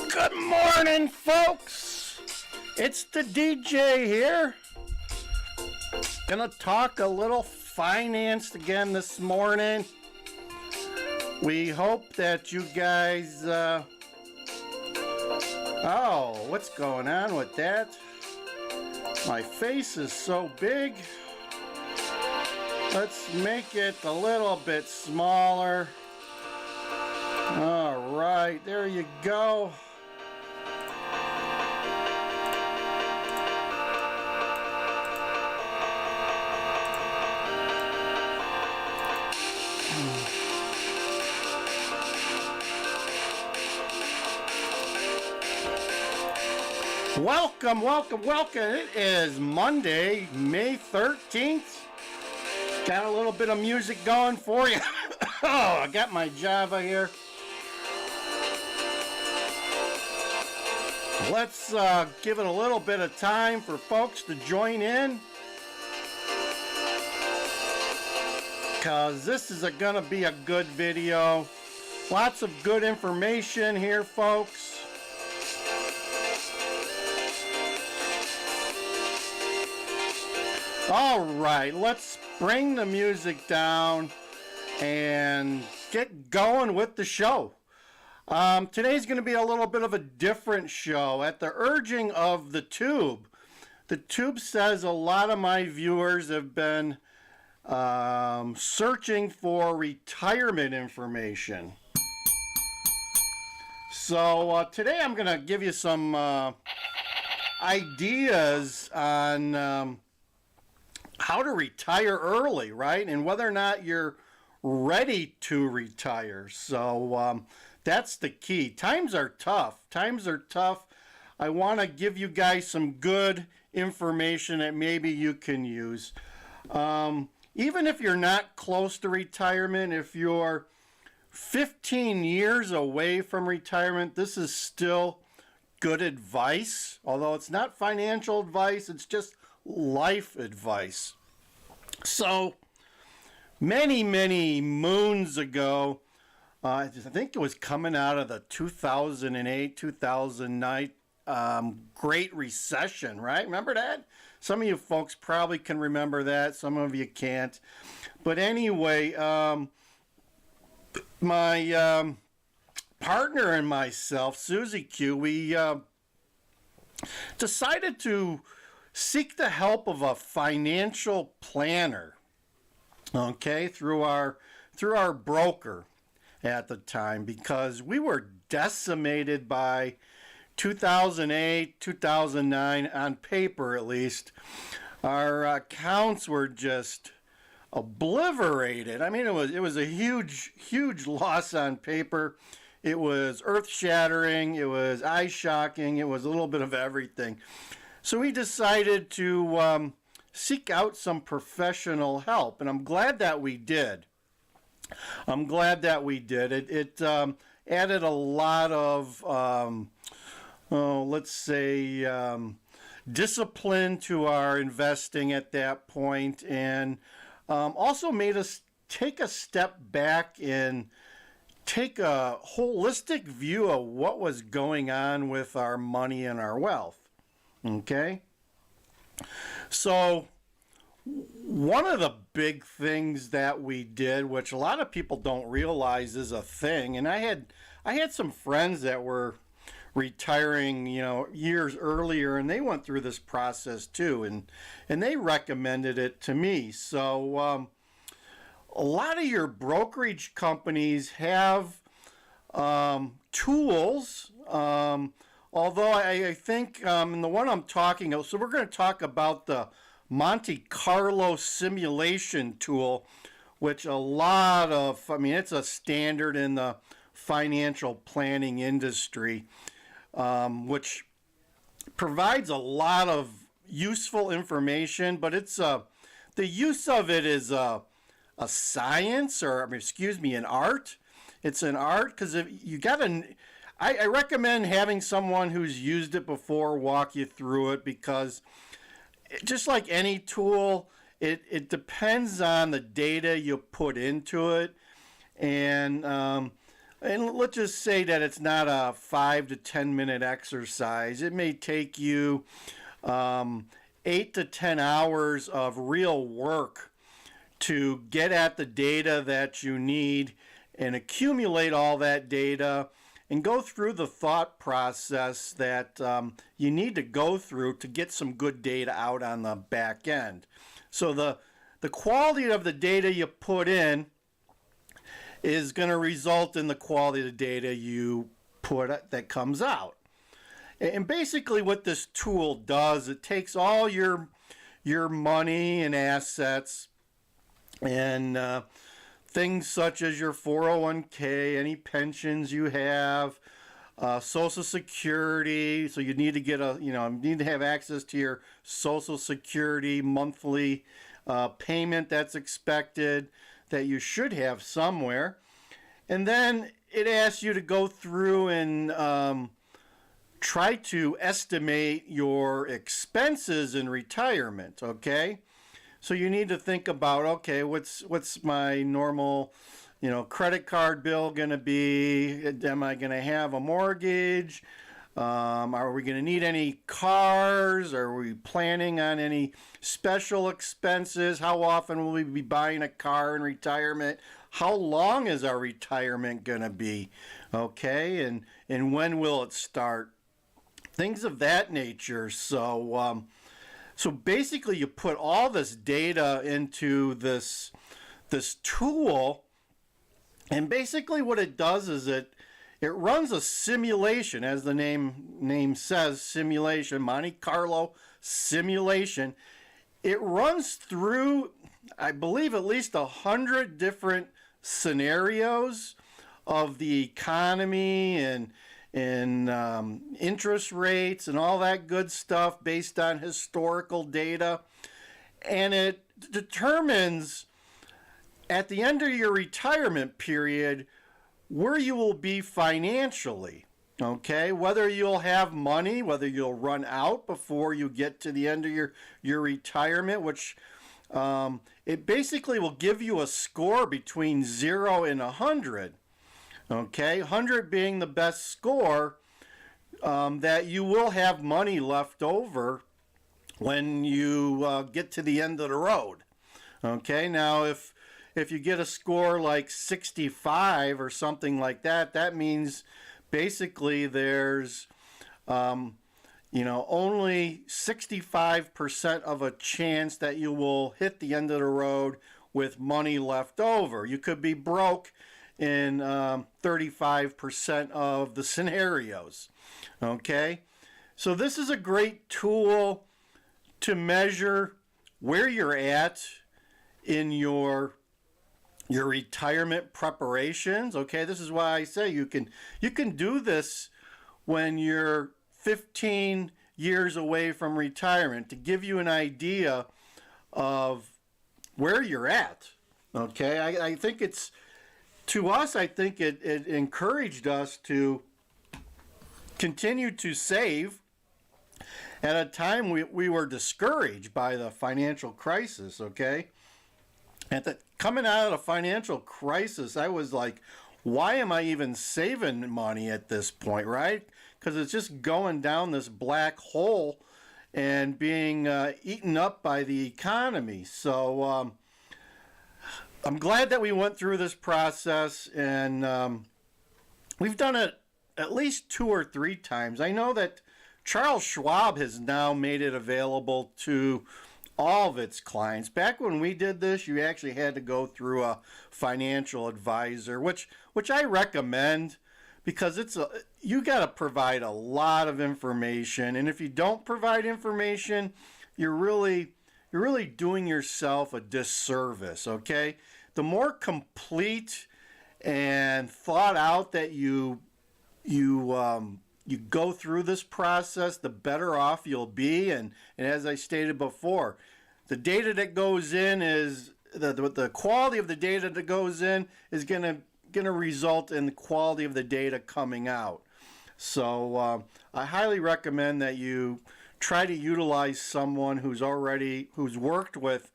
Good morning, folks. It's the DJ here. Gonna talk a little finance again this morning. We hope that you guys, oh, what's going on with that? My face is so big. Let's make it a little bit smaller. All right, there you go. Welcome, welcome, welcome. It is Monday, May 13th. Got a little bit of music going for you. Oh, I got my Java here. Let's give it a little bit of time for folks to join in, because this is going to be a good video. Lots of good information here, folks. All right, let's bring the music down and get going with the show. Today's going to be a little bit of a different show. At the urging of the Tube says a lot of my viewers have been searching for retirement information. So today I'm going to give you some ideas on how to retire early, right? And whether or not you're ready to retire. So that's the key. Times are tough. Times are tough. I want to give you guys some good information that maybe you can use. Even if you're not close to retirement, if you're 15 years away from retirement, this is still good advice. Although it's not financial advice, it's just life advice. So many moons ago, I think it was coming out of the 2008-2009 Great Recession, right? Remember that? Some of you folks probably can remember that. Some of you can't. But anyway, my partner and myself, Susie-q, we decided to seek the help of a financial planner, okay, through our broker at the time, because we were decimated by 2008, 2009, on paper at least. Our accounts were just obliterated. I mean, it was a huge loss on paper. It was earth-shattering, it was eye-shocking, it was a little bit of everything. So we decided to seek out some professional help, and I'm glad that we did. It added a lot of, let's say, discipline to our investing at that point, and also made us take a step back and take a holistic view of what was going on with our money and our wealth. Okay, so one of the big things that we did, which a lot of people don't realize is a thing, and I had some friends that were retiring, years earlier, and they went through this process too, and they recommended it to me. So a lot of your brokerage companies have tools. Although I think in the one I'm talking about, so we're going to talk about the Monte Carlo simulation tool, which it's a standard in the financial planning industry, which provides a lot of useful information, but the use of it is a science, an art. It's an art, because if you got to, I recommend having someone who's used it before walk you through it, because just like any tool, it depends on the data you put into it. And let's just say that it's not a 5 to 10 minute exercise. It may take you 8 to 10 hours of real work to get at the data that you need and accumulate all that data and go through the thought process that you need to go through to get some good data out on the back end. So the quality of the data you put in is going to result in the quality of the data you put that comes out. And basically what this tool does, it takes all your money and assets and things such as your 401k, any pensions you have, Social Security. So you need to get need to have access to your Social Security monthly payment that's expected, that you should have somewhere. And then it asks you to go through and try to estimate your expenses in retirement, okay? So you need to think about, okay, what's my normal, credit card bill going to be? Am I going to have a mortgage? Are we going to need any cars? Are we planning on any special expenses? How often will we be buying a car in retirement? How long is our retirement going to be? Okay, and when will it start? Things of that nature. So basically you put all this data into this tool, and basically what it does is it runs a simulation, as the name says, simulation, Monte Carlo simulation. It runs through, I believe, at least 100 different scenarios of the economy and interest rates and all that good stuff based on historical data. And it determines at the end of your retirement period where you will be financially, okay? Whether you'll have money, whether you'll run out before you get to the end of your retirement, which it basically will give you a score between 0 and 100, okay? 100 being the best score, that you will have money left over when you get to the end of the road, okay? Now, if you get a score like 65 or something like that, that means basically there's only 65% of a chance that you will hit the end of the road with money left over. You could be broke in 35% of the scenarios. Okay, so this is a great tool to measure where you're at in your retirement preparations. Okay, this is why I say you can do this when you're 15 years away from retirement, to give you an idea of where you're at. Okay, I think it's, to us, I think it encouraged us to continue to save at a time we were discouraged by the financial crisis. Okay, coming out of the financial crisis, I was like, why am I even saving money at this point, right? Because it's just going down this black hole and being eaten up by the economy. So I'm glad that we went through this process, and we've done it at least 2 or 3 times. I know that Charles Schwab has now made it available to all of its clients. Back when we did this, you actually had to go through a financial advisor, which I recommend, because you got to provide a lot of information, and if you don't provide information, you're really doing yourself a disservice. Okay, the more complete and thought out that you go through this process, the better off you'll be. And as I stated before, the data that goes in is the quality of the data that goes in is going to result in the quality of the data coming out. So I highly recommend that you try to utilize someone who's worked with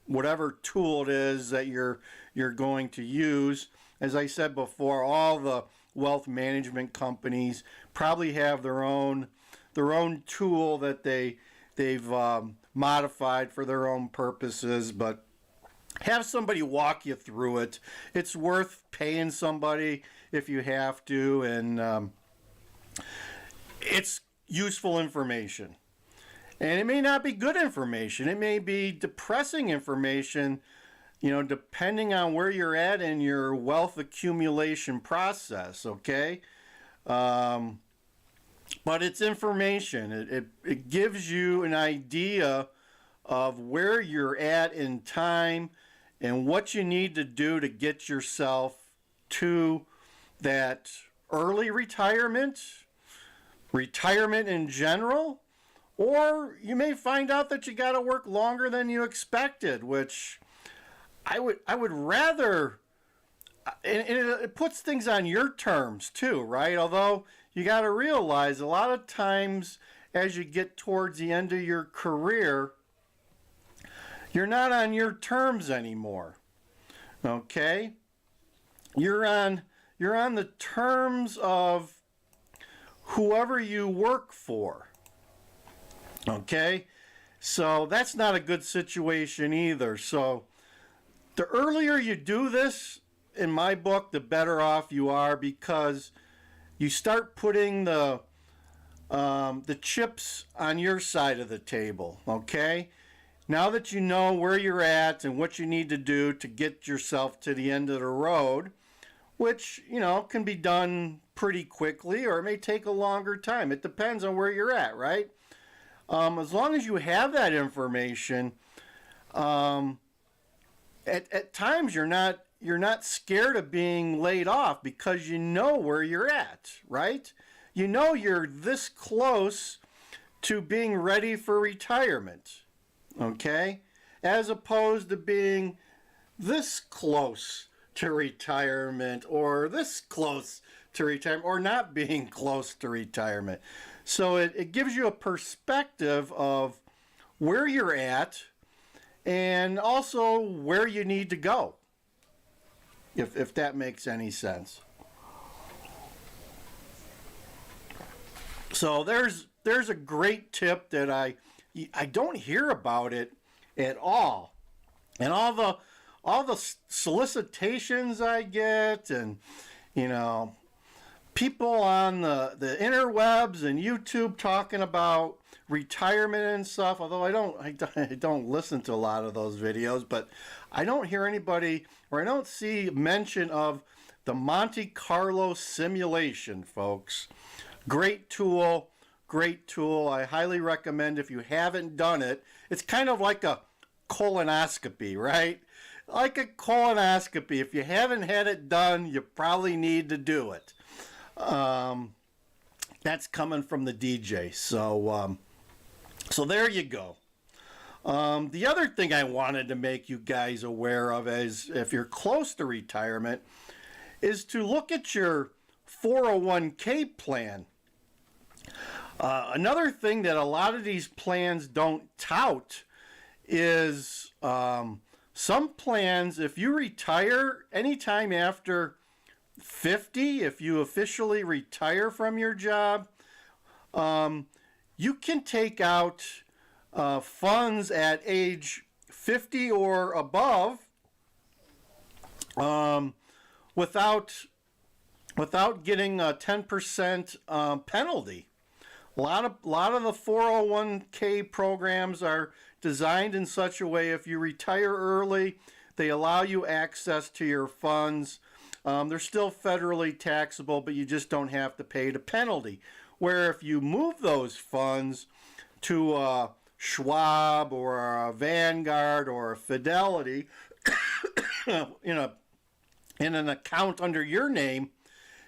whatever tool it is that you're you're going to use. As I said before, all the wealth management companies probably have their own tool that they've modified for their own purposes, but have somebody walk you through it. It's worth paying somebody if you have to, and it's useful information. And it may not be good information. It may be depressing information, depending on where you're at in your wealth accumulation process, okay? But it's information. It gives you an idea of where you're at in time and what you need to do to get yourself to that early retirement in general, or you may find out that you got to work longer than you expected, which I would rather, and it puts things on your terms too, right? Although you got to realize a lot of times as you get towards the end of your career, you're not on your terms anymore. Okay? You're on the terms of whoever you work for. Okay? So that's not a good situation either. So the earlier you do this, in my book, the better off you are, because you start putting the chips on your side of the table, okay? Now that you know where you're at and what you need to do to get yourself to the end of the road, which, can be done pretty quickly, or it may take a longer time. It depends on where you're at, right? As long as you have that information, at times you're not scared of being laid off, because you know where you're at, right? You know you're this close to being ready for retirement, okay? As opposed to being this close to retirement, or this close to retirement, or not being close to retirement. So it gives you a perspective of where you're at and also where you need to go, if that makes any sense. So there's a great tip that I don't hear about it at all, and all the solicitations I get, and people on the interwebs and YouTube talking about retirement and stuff. Although I don't listen to a lot of those videos, but I don't hear anybody, or I don't see mention of the Monte Carlo simulation, folks. Great tool. I highly recommend, if you haven't done it. It's kind of like a colonoscopy, right? Like a colonoscopy. If you haven't had it done, you probably need to do it. That's coming from the DJ. So there you go. The other thing I wanted to make you guys aware of is, if you're close to retirement, is to look at your 401k plan. Another thing that a lot of these plans don't tout is some plans, if you retire anytime after 50, if you officially retire from your job, you can take out funds at age 50 or above without getting a 10% penalty. A lot of the 401k programs are designed in such a way, if you retire early, they allow you access to your funds. They're still federally taxable, but you just don't have to pay the penalty. Where if you move those funds to a Schwab or a Vanguard or a Fidelity in an account under your name,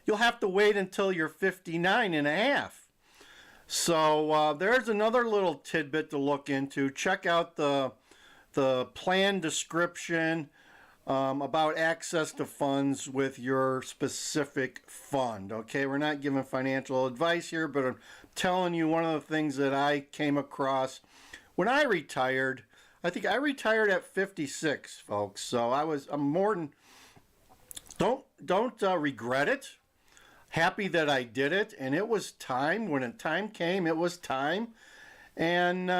you'll have to wait until you're 59 and a half. So there's another little tidbit to look into. Check out the plan description about access to funds with your specific fund. Okay, we're not giving financial advice here, but I'm telling you one of the things that I came across when I retired. I think I retired at 56, folks. So I'm more than, don't regret it. Happy that I did it, and it was time. When the time came, it was time. And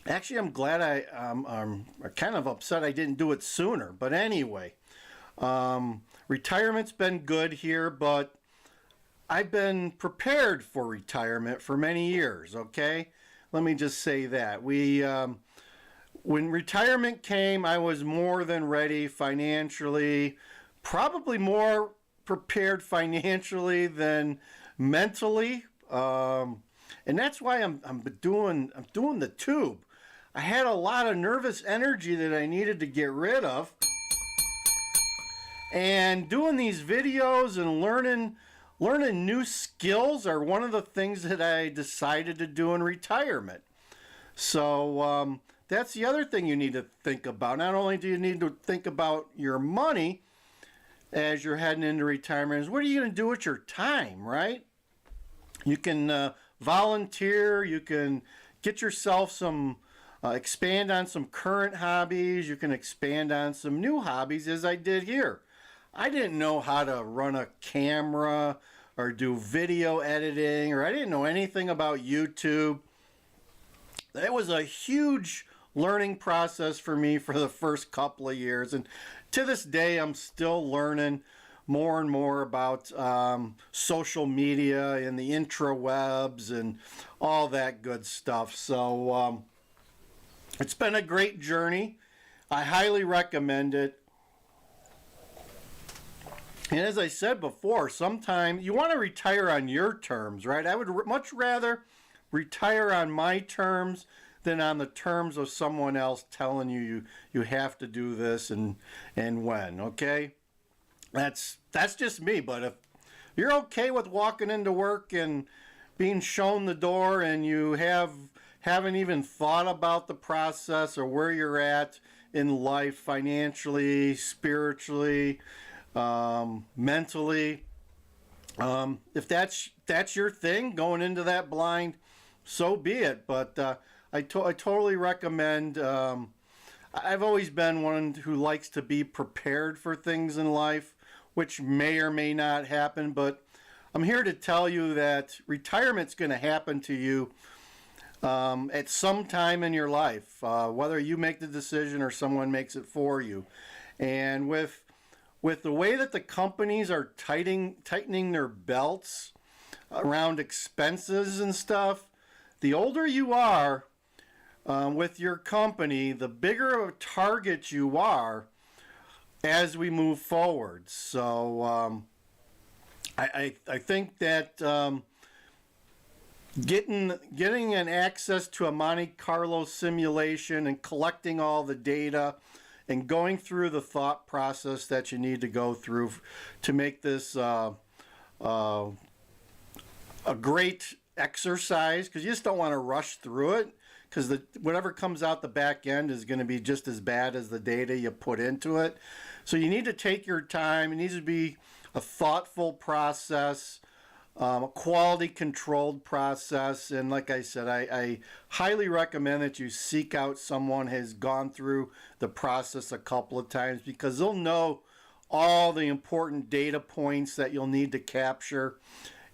actually, I'm glad I'm kind of upset I didn't do it sooner. But anyway, retirement's been good here, but I've been prepared for retirement for many years, okay? Let me just say that. When retirement came, I was more than ready financially, probably more prepared financially than mentally. And that's why I'm doing the tube. I had a lot of nervous energy that I needed to get rid of. And doing these videos and learning new skills are one of the things that I decided to do in retirement. So that's the other thing you need to think about. Not only do you need to think about your money as you're heading into retirement, is what are you going to do with your time, right? You can volunteer, you can get yourself some, expand on some current hobbies, you can expand on some new hobbies as I did here. I didn't know how to run a camera or do video editing, or I didn't know anything about YouTube. It was a huge learning process for me for the first couple of years, and to this day I'm still learning more and more about social media and the intrawebs and all that good stuff. So it's been a great journey. I highly recommend it. And as I said before, sometimes you want to retire on your terms, right? I would much rather retire on my terms than on the terms of someone else telling you have to do this and when, okay? That's just me, but if you're okay with walking into work and being shown the door and you haven't even thought about the process or where you're at in life financially, spiritually, mentally, if that's your thing, going into that blind, so be it. But I totally recommend. I've always been one who likes to be prepared for things in life, which may or may not happen. But I'm here to tell you that retirement's going to happen to you at some time in your life, whether you make the decision or someone makes it for you. And with the way that the companies are tightening their belts around expenses and stuff, the older you are with your company, the bigger of a target you are as we move forward. So I think that getting an access to a Monte Carlo simulation and collecting all the data and going through the thought process that you need to go through to make this a great exercise, because you just don't want to rush through it, because whatever comes out the back end is going to be just as bad as the data you put into it. So you need to take your time. It needs to be a thoughtful process, a quality controlled process. And like I said, I highly recommend that you seek out someone who has gone through the process a couple of times, because they'll know all the important data points that you'll need to capture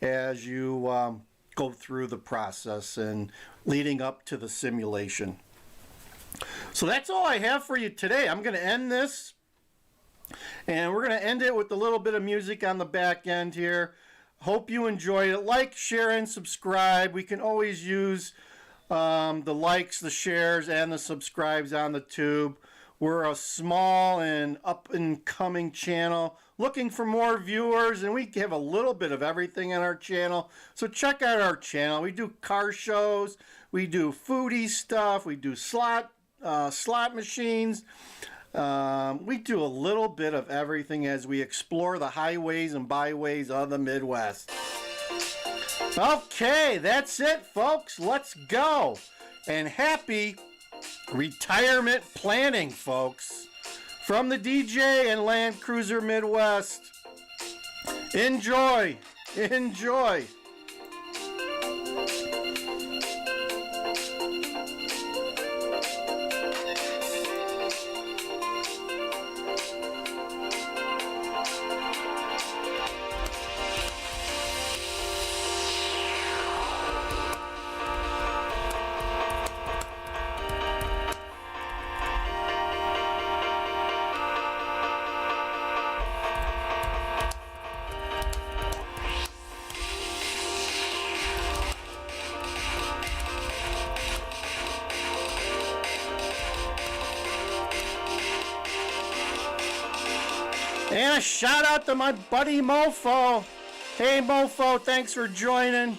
as you go through the process and leading up to the simulation. So that's all I have for you today. I'm going to end this, and we're going to end it with a little bit of music on the back end here. Hope you enjoyed it. Like, share, and subscribe. We can always use the likes, the shares, and the subscribes on the tube. We're a small and up-and-coming channel looking for more viewers, and we have a little bit of everything on our channel. So check out our channel. We do car shows, we do foodie stuff, we do slot machines. We do a little bit of everything as we explore the highways and byways of the Midwest. Okay, that's it, folks. Let's go. And happy retirement planning, folks. From the DJ and Land Cruiser Midwest. Enjoy. Enjoy. And a shout out to my buddy Mofo. Hey Mofo, thanks for joining.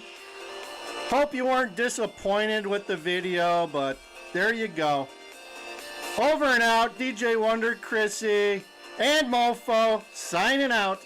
Hope you weren't disappointed with the video, but there you go. Over and out, DJ Wonder, Chrissy, and Mofo signing out.